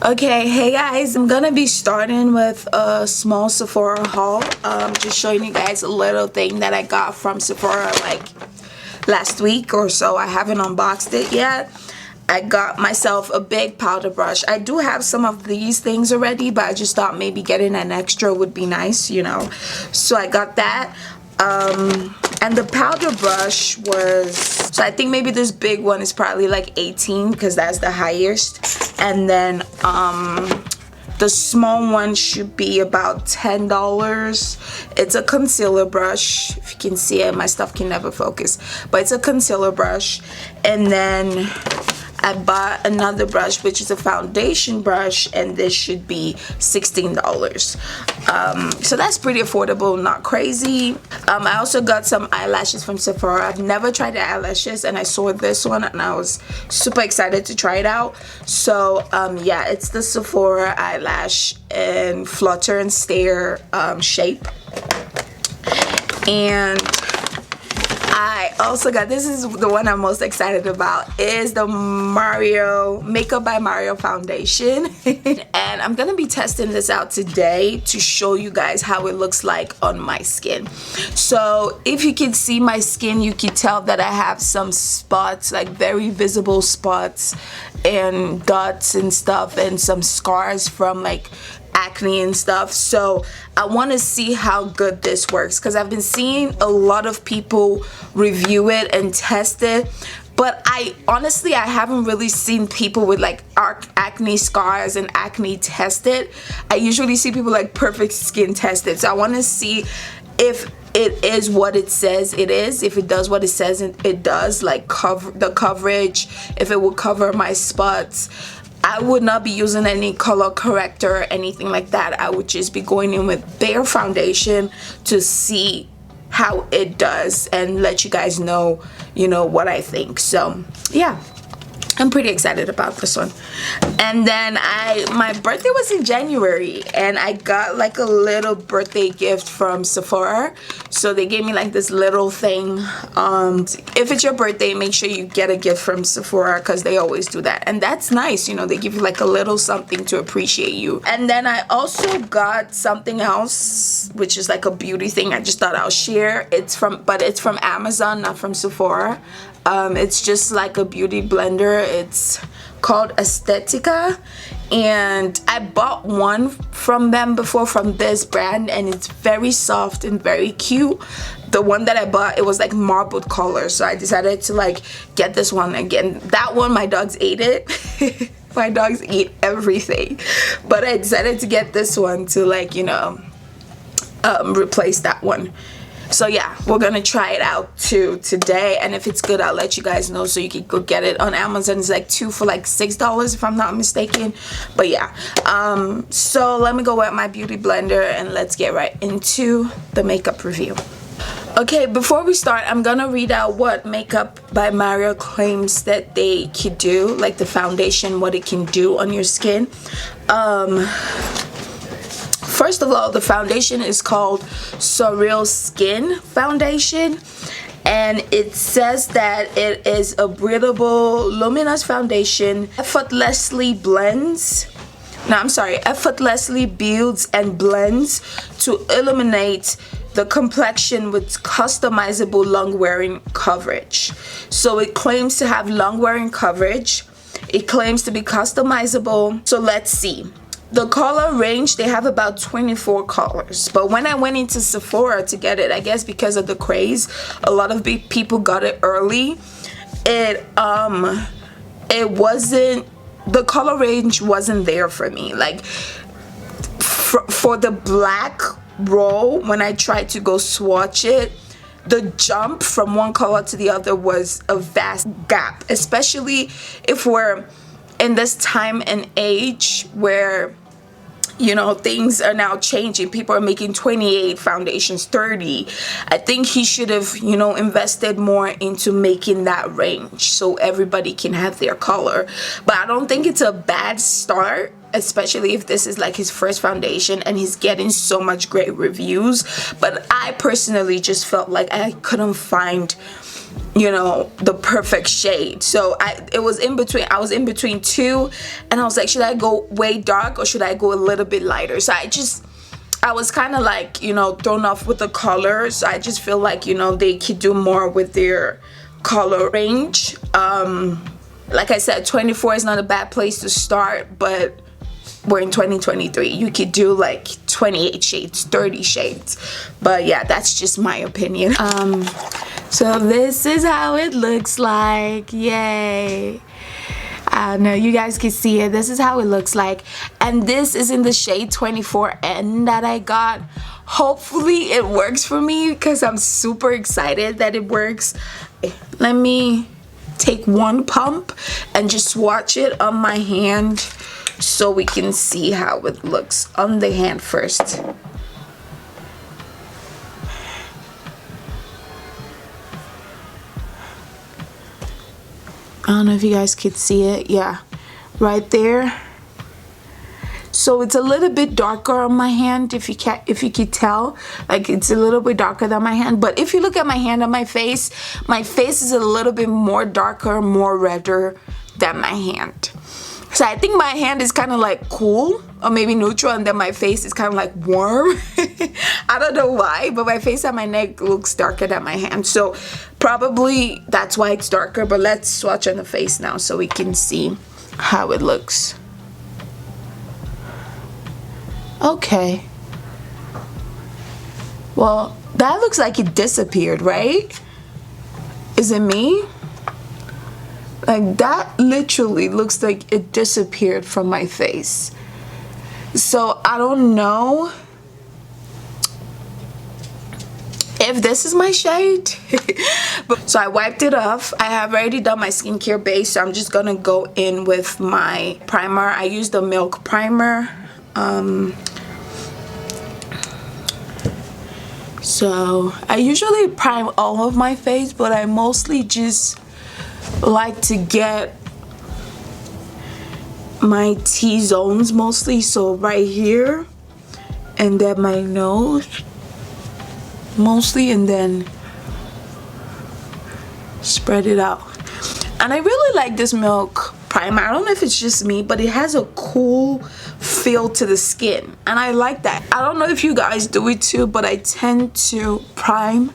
Okay, hey guys, I'm gonna be starting with a small Sephora haul. Just showing you guys a little thing that I got from Sephora like last week or so. I haven't unboxed it yet. I got myself a big powder brush. I do have some of these things already, but I just thought maybe getting an extra would be nice, you know. So I got that. And the powder brush was, so I think maybe this big one is probably like 18 because that's the highest. And then the small one should be about $10. It's a concealer brush. If you can see it, my stuff can never focus, but it's a concealer brush. And then I bought another brush, which is a foundation brush, and this should be $16. So that's pretty affordable, not crazy. I also got some eyelashes from Sephora. I've never tried the eyelashes, and I saw this one and I was super excited to try it out. So yeah, it's the Sephora eyelash in Flutter and Stare shape. And I also got, this is the one I'm most excited about, is the Makeup by Mario foundation. And I'm gonna be testing this out today to show you guys how it looks like on my skin. So if you can see my skin, you can tell that I have some spots, like very visible spots and dots and stuff, and some scars from like acne and stuff. So I want to see how good this works because I've been seeing a lot of people review it and test it, but I haven't really seen people with like acne scars and acne tested. I usually see people like perfect skin tested. So I want to see if it is what it says it is, if it does what it says it does, like the coverage, if it will cover my spots. I would not be using any color corrector or anything like that. I would just be going in with bare foundation to see how it does and let you guys know, you know, what I think. So yeah, I'm pretty excited about this one. And then my birthday was in January, and I got like a little birthday gift from Sephora. So they gave me like this little thing. If it's your birthday, make sure you get a gift from Sephora because they always do that, and that's nice, you know. They give you like a little something to appreciate you. And then I also got something else, which is like a beauty thing. I just thought I'll share. It's from Amazon, not from Sephora. It's just like a beauty blender. It's called Aesthetica, and I bought one from them before, from this brand, and it's very soft and very cute. The one that I bought, it was like marbled color, so I decided to like get this one again. That one, my dogs ate it. My dogs eat everything, but I decided to get this one to like, you know, replace that one. So yeah, we're gonna try it out too today, and if it's good, I'll let you guys know, so you can go get it on Amazon. It's like two for like $6 if I'm not mistaken. But yeah, so let me go with my beauty blender and let's get right into the makeup review. Okay, before we start, I'm gonna read out what Makeup by Mario claims that they could do, like the foundation, what it can do on your skin. First of all, the foundation is called Surreal Skin Foundation, and it says that it is a breathable, luminous foundation, effortlessly builds and blends to illuminate the complexion with customizable long-wearing coverage. So it claims to have long-wearing coverage. It claims to be customizable. So let's see. The color range, they have about 24 colors, but when I went into Sephora to get it, I guess because of the craze, a lot of big people got it early. It wasn't, the color range wasn't there for me. Like for the black roll, when I tried to go swatch it, the jump from one color to the other was a vast gap, especially if we're in this time and age where, you know, things are now changing. People are making 28 foundations, 30. I think he should have, you know, invested more into making that range so everybody can have their color. But I don't think it's a bad start. especially if this is like his first foundation and he's getting so much great reviews. But I personally just felt like I couldn't find, you know, the perfect shade. So I was in between two, and I was like, should I go way dark or should I go a little bit lighter? So I was kind of like, you know, thrown off with the colors. I just feel like, you know, they could do more with their color range. Like I said, 24 is not a bad place to start, but we're in 2023. You could do like 28 shades, 30 shades. But yeah, that's just my opinion. So this is how it looks like. Yay. I don't know, you guys can see it. This is how it looks like, and this is in the shade 24N that I got. Hopefully it works for me because I'm super excited that it works. Let me take one pump and just swatch it on my hand so we can see how it looks on the hand first. I don't know if you guys could see it. Yeah, right there. So it's a little bit darker on my hand, if you could tell. Like, it's a little bit darker than my hand. But if you look at my hand and my face is a little bit more darker, more redder than my hand. So I think my hand is kind of like cool or maybe neutral, and then my face is kind of like warm. I don't know why, but my face and my neck looks darker than my hand. So probably that's why it's darker. But let's swatch on the face now so we can see how it looks. Okay. Well, that looks like it disappeared, right? Is it me? Like, that literally looks like it disappeared from my face. So I don't know if this is my shade. So I wiped it off. I have already done my skincare base, so I'm just gonna go in with my primer. I used the Milk primer. So I usually prime all of my face, but I mostly just like to get my T-zones mostly, so right here, and then my nose mostly, and then spread it out. And I really like this Milk primer. I don't know if it's just me, but it has a cool feel to the skin, and I like that. I don't know if you guys do it too, but I tend to prime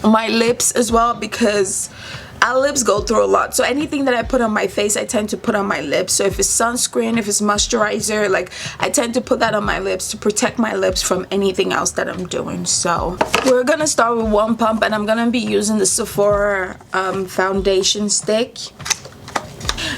my lips as well because our lips go through a lot. So anything that I put on my face, I tend to put on my lips. So if it's sunscreen, if it's moisturizer, like, I tend to put that on my lips to protect my lips from anything else that I'm doing. So we're gonna start with one pump, and I'm gonna be using the Sephora foundation stick.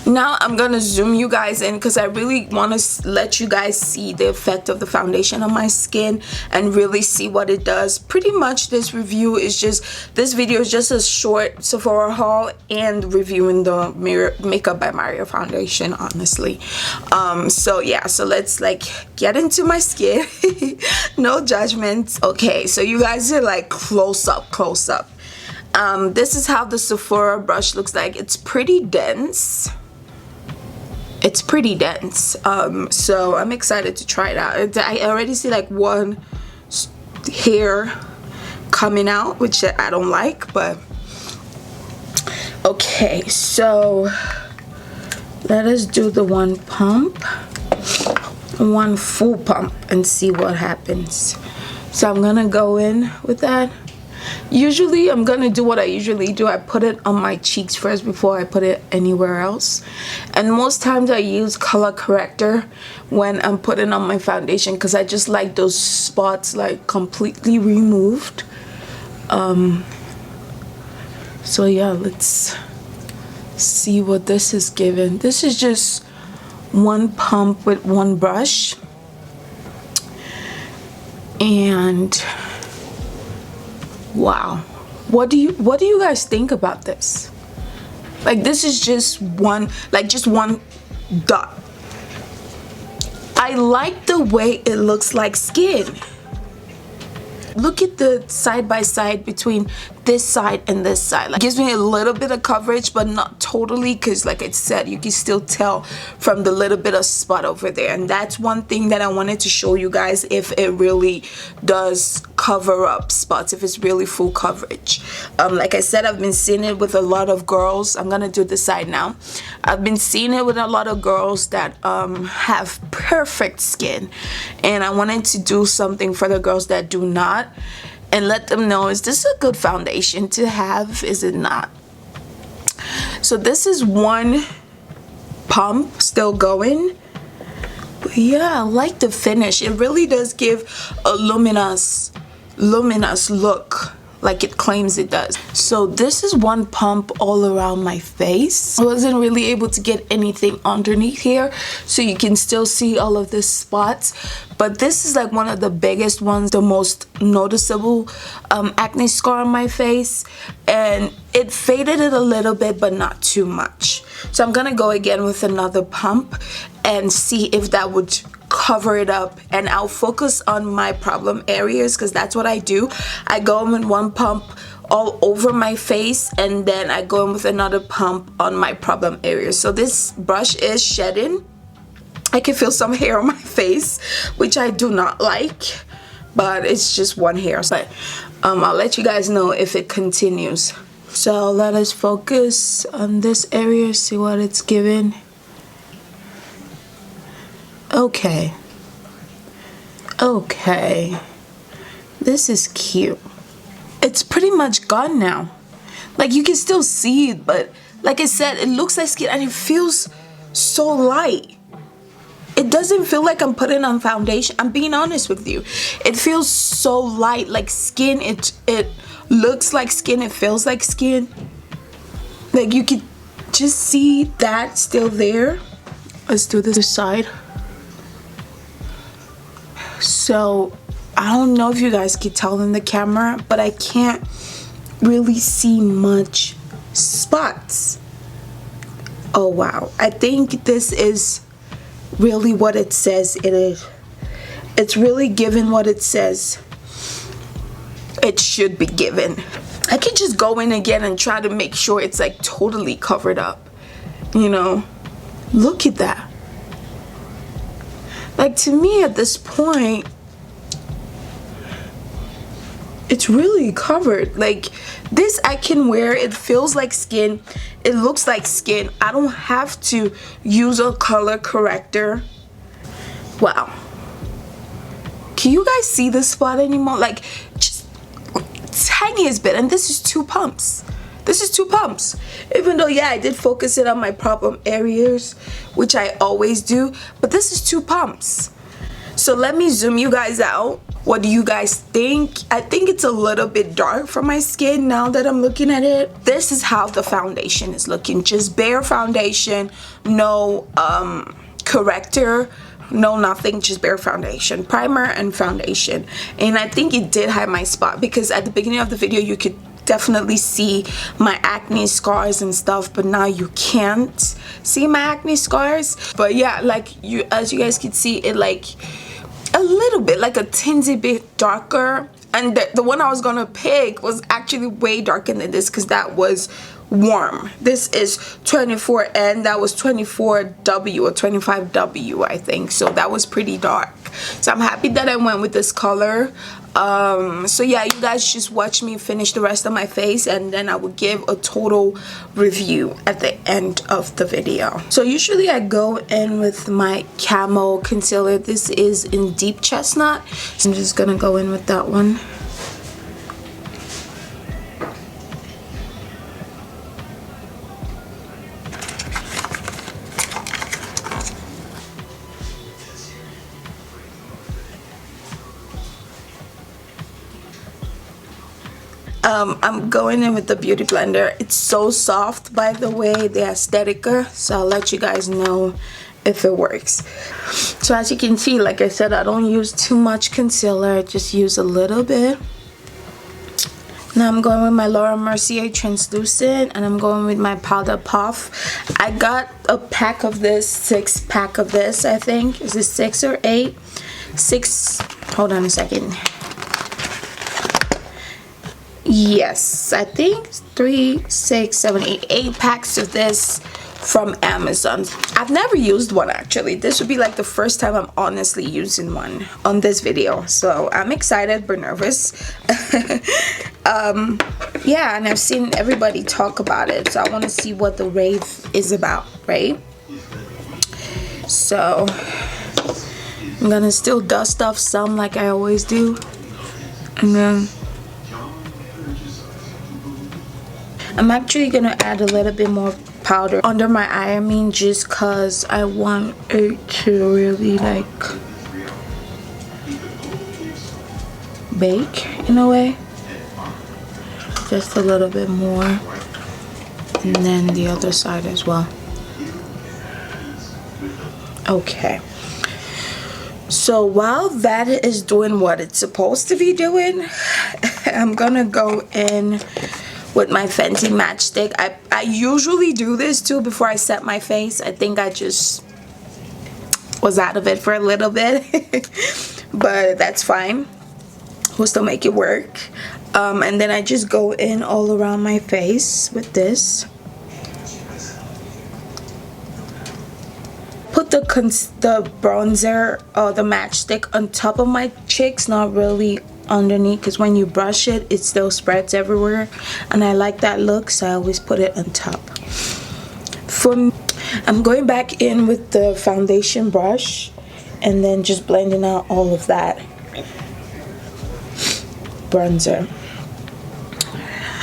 Now I'm gonna zoom you guys in because I really want to let you guys see the effect of the foundation on my skin and really see what it does. Pretty much this video is just a short Sephora haul and reviewing the Makeup by Mario foundation, honestly. So yeah, so let's like get into my skin. No judgments. Okay, so you guys are like close up. This is how the Sephora brush looks like. It's pretty dense. So I'm excited to try it out. I already see like one hair coming out, which I don't like, but okay. So let us do the one full pump and see what happens. So I'm gonna go in with that. Usually I'm gonna do what I usually do. I put it on my cheeks first before I put it anywhere else, and most times I use color corrector when I'm putting on my foundation because I just like those spots like completely removed. So yeah, let's see what this is giving. This is just one pump with one brush, and wow, what do you guys think about this? Like, this is just one dot. I like the way it looks like skin. Look at the side by side between this side and this side. Like, gives me a little bit of coverage, but not totally, because like I said, you can still tell from the little bit of spot over there. And that's one thing that I wanted to show you guys, if it really does cover up spots, if it's really full coverage. Like I said, I've been seeing it with a lot of girls. I'm gonna do this side now. I've been seeing it with a lot of girls that have perfect skin, and I wanted to do something for the girls that do not, and let them know, is this a good foundation to have, is it not? So this is one pump still going, but yeah, I like the finish. It really does give a luminous look, like it claims it does. So this is one pump all around my face. I wasn't really able to get anything underneath here, so you can still see all of the spots, but this is like one of the biggest ones, the most noticeable acne scar on my face, and it faded it a little bit, but not too much. So I'm gonna go again with another pump and see if that would cover it up, and I'll focus on my problem areas, because that's what I do. I go in with one pump all over my face, and then I go in with another pump on my problem areas. So this brush is shedding. I can feel some hair on my face, which I do not like, but it's just one hair. But I'll let you guys know if it continues. So let us focus on this area, see what it's giving. Okay, this is cute. It's pretty much gone now. Like, you can still see it, but like I said, it looks like skin, and it feels so light. It doesn't feel like I'm putting on foundation. I'm being honest with you. It feels so light, like skin. It looks like skin, it feels like skin. Like, you can just see that still there. Let's do this side. So I don't know if you guys can tell in the camera, but I can't really see much spots. Oh wow, I think this is really what it says it is. It's really given what it says it should be given. I can just go in again and try to make sure it's like totally covered up, you know. Look at that. Like, to me at this point, it's really covered. Like, this I can wear. It feels like skin. It looks like skin. I don't have to use a color corrector. Wow. Can you guys see this spot anymore? Like, just tiniest bit. And this is 2 pumps. This is 2 pumps. Even though, yeah, I did focus it on my problem areas, which I always do, but this is 2 pumps. So let me zoom you guys out. What do you guys think? I think it's a little bit dark for my skin now that I'm looking at it. This is how the foundation is looking. Just bare foundation, no corrector, no nothing, just bare foundation, primer and foundation. And I think it did hide my spot, because at the beginning of the video you could definitely see my acne scars and stuff, but now you can't see my acne scars. But yeah, like, as you guys can see, it like a little bit, like a tinsy bit darker. And the one I was gonna pick was actually way darker than this, because that was warm. This is 24N, that was 24W or 25W, I think. So that was pretty dark. So I'm happy that I went with this color. So yeah, you guys just watch me finish the rest of my face, and then I will give a total review at the end of the video. So usually I go in with my Camo concealer. This is in Deep Chestnut. So I'm just gonna go in with that one. I'm going in with the Beauty Blender. It's so soft, by the way, the Aesthetica, so I'll let you guys know if it works. So as you can see, like I said, I don't use too much concealer. I just use a little bit. Now I'm going with my Laura Mercier Translucent, and I'm going with my Powder Puff. I got a pack of this, 6-pack of this, I think. Is it 6 or 8? 6, hold on a second. Yes, I think 3, 6, 7, 8, 8 packs of this from Amazon. I've never used one actually. This would be like the first time I'm honestly using one on this video, so I'm excited but nervous. Yeah, and I've seen everybody talk about it, so I want to see what the rave is about, right? So I'm gonna still dust off some like I always do, and then I'm actually gonna add a little bit more powder under my eye, just cause I want it to really like bake in a way. Just a little bit more, and then the other side as well. Okay, so while that is doing what it's supposed to be doing, I'm gonna go in with my Fenty matchstick. I usually do this too before I set my face. I think I just was out of it for a little bit, but that's fine. We'll still make it work. And then I just go in all around my face with this. Put the bronzer or the matchstick on top of my cheeks, not really underneath, because when you brush it, it still spreads everywhere, and I like that look, so I always put it on top. I'm going back in with the foundation brush and then just blending out all of that bronzer.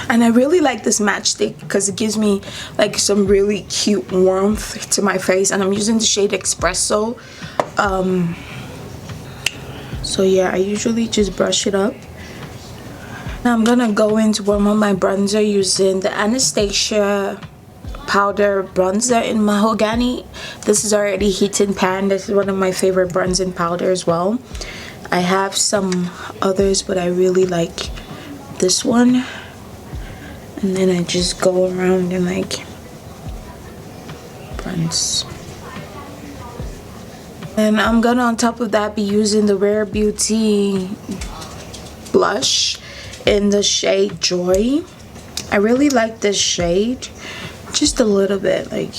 And I really like this matchstick because it gives me like some really cute warmth to my face, and I'm using the shade Espresso. So yeah, I usually just brush it up. Now I'm gonna go into warm up my bronzer using the Anastasia powder bronzer in Mahogany. This is already heating pan. This is one of my favorite bronzing powder as well. I have some others, but I really like this one. And then I just go around and like bronze. And I'm gonna on top of that be using the Rare Beauty blush in the shade Joy. I really like this shade, just a little bit. Like,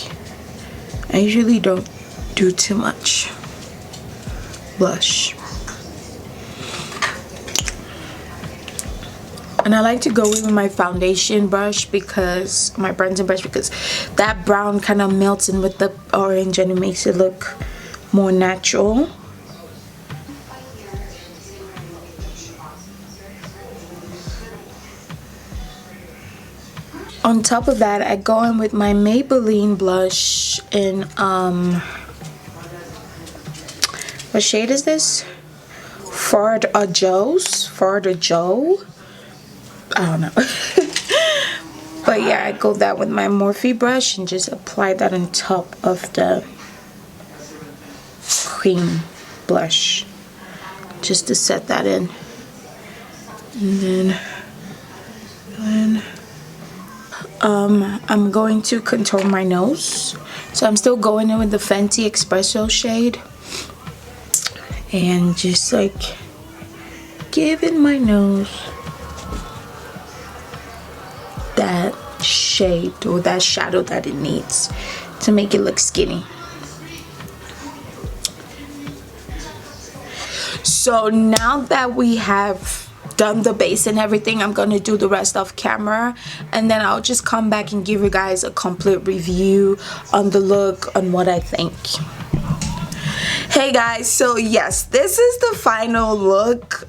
I usually don't do too much blush. And I like to go in with my foundation brush, because my bronzing brush, because that brown kind of melts in with the orange and it makes it look more natural. On top of that, I go in with my Maybelline blush in what shade is this? Fard or Joe? I don't know. But yeah, I go that with my Morphe brush and just apply that on top of the cream blush, just to set that in. And then I'm going to contour my nose, so I'm still going in with the Fenty Espresso shade and just like giving my nose that shade or that shadow that it needs to make it look skinny. So now that we have done the base and everything, I'm gonna do the rest off camera, and then I'll just come back and give you guys a complete review on the look, on what I think. Hey guys, so yes, this is the final look.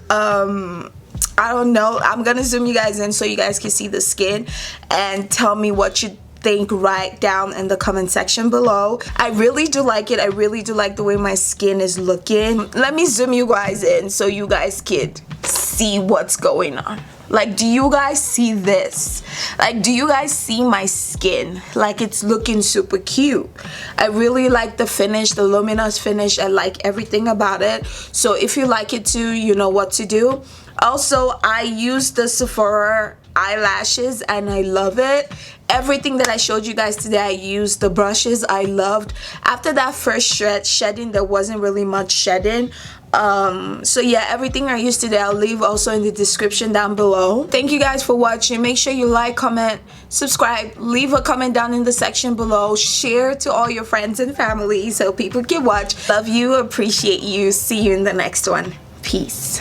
I don't know, I'm gonna zoom you guys in so you guys can see the skin, and tell me what you think right down in the comment section below. I really do like it. I really do like the way my skin is looking. Let me zoom you guys in so you guys can see what's going on. Like, do you guys see this? Like, do you guys see my skin? Like, it's looking super cute. I really like the finish, the luminous finish. I like everything about it. So if you like it too, you know what to do. Also, I use the Sephora eyelashes and I love it. Everything that I showed you guys today, I used the brushes I loved. After that first shedding, there wasn't really much shedding. So yeah, everything I used today I'll leave also in the description down below. Thank you guys for watching. Make sure you like, comment, subscribe, leave a comment down in the section below, share to all your friends and family so people can watch. Love you, appreciate you, see you in the next one. Peace.